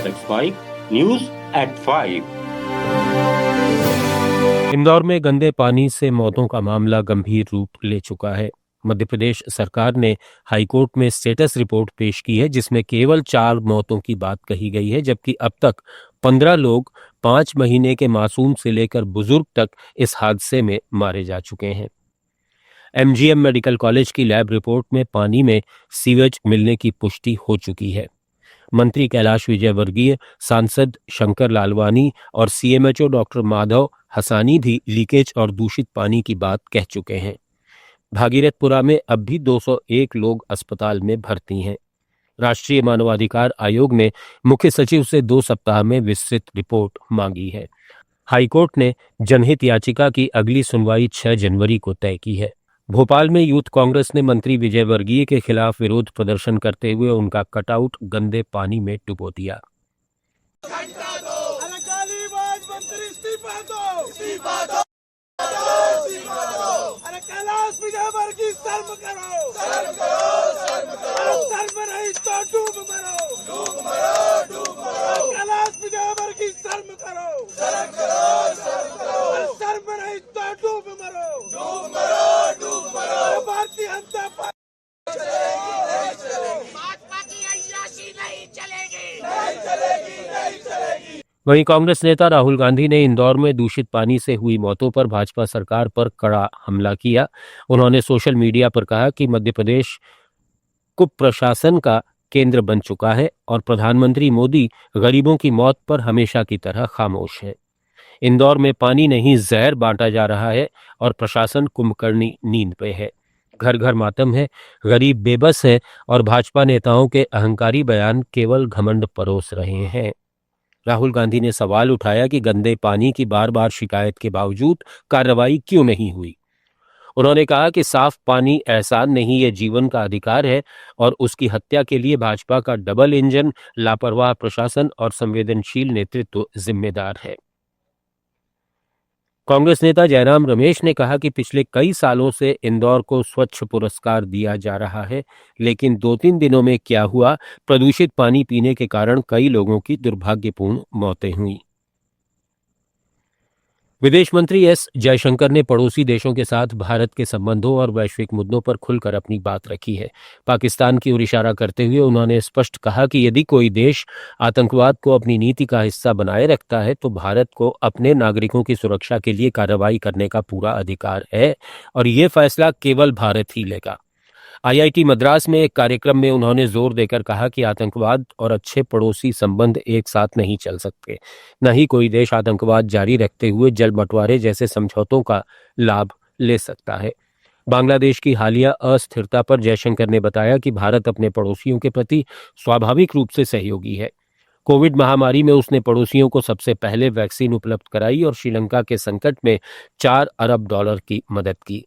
665 News at 5। Indore में गंदे पानी से मौतों का मामला गंभीर रूप ले चुका है। मध्य प्रदेश सरकार ने हाईकोर्ट में स्टेटस रिपोर्ट पेश की है, जिसमें केवल 4 मौतों की बात कही गई है, जबकि अब तक 15 लोग 5 महीने के मासूम से लेकर बुजुर्ग तक इस हादसे में मारे जा चुके हैं। एमजीएम मेडिकल कॉलेज की लैब रिपोर्ट में पानी में सीवेज मिलने की पुष्टि हो चुकी है। मंत्री कैलाश विजयवर्गीय, सांसद शंकर लालवानी और सीएमएचओ डॉक्टर माधव हसानी भी लीकेज और दूषित पानी की बात कह चुके हैं। भागीरथपुरा में अब भी 201 लोग अस्पताल में भर्ती हैं। राष्ट्रीय मानवाधिकार आयोग ने मुख्य सचिव से 2 सप्ताह में विस्तृत रिपोर्ट मांगी है। हाईकोर्ट ने जनहित याचिका की अगली सुनवाई 6 जनवरी को तय की है। भोपाल में यूथ कांग्रेस ने मंत्री विजयवर्गीय के खिलाफ विरोध प्रदर्शन करते हुए उनका कटआउट गंदे पानी में डुबो दिया। कैलाश विजयवर्गीय शर्म करो, शर्म करो, शर्म करो, शर्म नहीं तो डूब मरो, डूब मरो, डूब मरो। कैलाश विजयवर्गीय शर्म करो, शर्म करो, शर्म करो, शर्म नहीं तो डूब मरो, डूब मरो, डूब मरो। भारतीय जनता पार्टी नहीं चलेगी, भाजपा की अय्याशी नहीं चलेगी, नहीं चलेगी, नहीं चलेगी। वहीं कांग्रेस नेता राहुल गांधी ने इंदौर में दूषित पानी से हुई मौतों पर भाजपा सरकार पर कड़ा हमला किया। उन्होंने सोशल मीडिया पर कहा कि मध्य प्रदेश कुप्रशासन का केंद्र बन चुका है और प्रधानमंत्री मोदी गरीबों की मौत पर हमेशा की तरह खामोश है। इंदौर में पानी नहीं जहर बांटा जा रहा है और प्रशासन कुंभकर्णी नींद पे है। घर घर मातम है, गरीब बेबस है और भाजपा नेताओं के अहंकारी बयान केवल घमंड परोस रहे हैं। राहुल गांधी ने सवाल उठाया कि गंदे पानी की बार बार शिकायत के बावजूद कार्रवाई क्यों नहीं हुई। उन्होंने कहा कि साफ पानी एहसान नहीं, ये जीवन का अधिकार है और उसकी हत्या के लिए भाजपा का डबल इंजन, लापरवाह प्रशासन और संवेदनशील नेतृत्व जिम्मेदार है। कांग्रेस नेता जयराम रमेश ने कहा कि पिछले कई सालों से इंदौर को स्वच्छ पुरस्कार दिया जा रहा है, लेकिन 2-3 दिनों में क्या हुआ, प्रदूषित पानी पीने के कारण कई लोगों की दुर्भाग्यपूर्ण मौतें हुई। विदेश मंत्री एस जयशंकर ने पड़ोसी देशों के साथ भारत के संबंधों और वैश्विक मुद्दों पर खुलकर अपनी बात रखी है। पाकिस्तान की ओर इशारा करते हुए उन्होंने स्पष्ट कहा कि यदि कोई देश आतंकवाद को अपनी नीति का हिस्सा बनाए रखता है तो भारत को अपने नागरिकों की सुरक्षा के लिए कार्रवाई करने का पूरा अधिकार है और ये फैसला केवल भारत ही लेगा। आईआईटी मद्रास में एक कार्यक्रम में उन्होंने जोर देकर कहा कि आतंकवाद और अच्छे पड़ोसी संबंध एक साथ नहीं चल सकते। न ही कोई देश आतंकवाद जारी रखते हुए जल बंटवारे जैसे समझौतों का लाभ ले सकता है। बांग्लादेश की हालिया अस्थिरता पर जयशंकर ने बताया कि भारत अपने पड़ोसियों के प्रति स्वाभाविक रूप से सहयोगी है। कोविड महामारी में उसने पड़ोसियों को सबसे पहले वैक्सीन उपलब्ध कराई और श्रीलंका के संकट में $4 अरब की मदद की।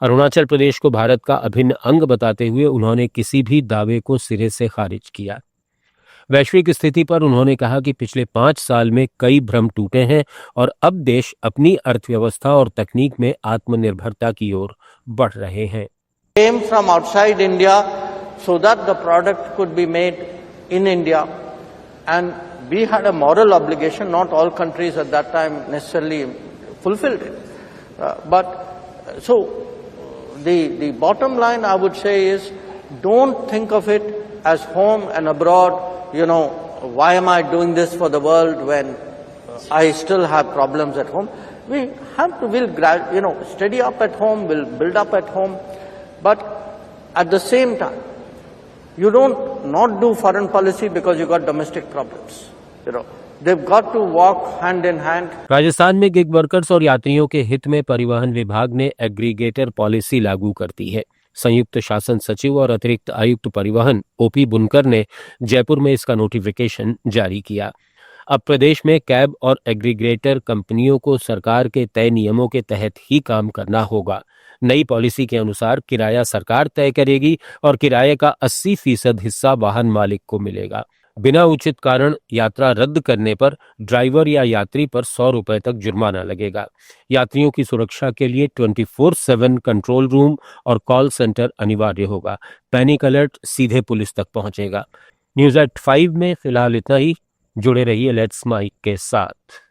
अरुणाचल प्रदेश को भारत का अभिन्न अंग बताते हुए उन्होंने किसी भी दावे को सिरे से खारिज किया। वैश्विक स्थिति पर उन्होंने कहा कि पिछले 5 साल में कई भ्रम टूटे हैं और अब देश अपनी अर्थव्यवस्था और तकनीक में आत्मनिर्भरता की ओर बढ़ रहे हैं। Came from outside India so that the product could be made in India, and we had a moral obligation. Not all countries at that time necessarily fulfilled it, so the bottom line I would say is, don't think of it as home and abroad. You know, why am I doing this for the world when I still have problems at home? We have to, we'll steady up at home, we'll build up at home, but at the same time, you don't not do foreign policy because you got domestic problems. You know, they've got to walk hand in hand. Rajasthan में gig workers और यात्रियों के हित में परिवहन विभाग ने aggregator policy लागू कर दी है। संयुक्त शासन सचिव और अतिरिक्त आयुक्त परिवहन ओपी बुनकर ने जयपुर में इसका नोटिफिकेशन जारी किया। अब प्रदेश में कैब और एग्रीगेटर कंपनियों को सरकार के तय नियमों के तहत ही काम करना होगा। नई पॉलिसी के अनुसार किराया सरकार तय करेगी और किराए का 80% हिस्सा वाहन मालिक को मिलेगा। बिना उचित कारण यात्रा रद्द करने पर ड्राइवर या यात्री पर 100 रुपए तक जुर्माना लगेगा। यात्रियों की सुरक्षा के लिए 24/7 कंट्रोल रूम और कॉल सेंटर अनिवार्य होगा। पैनिक अलर्ट सीधे पुलिस तक पहुंचेगा। न्यूज़ एट 5 में फिलहाल इतना ही। जुड़े रहिए लेट्स माइक के साथ।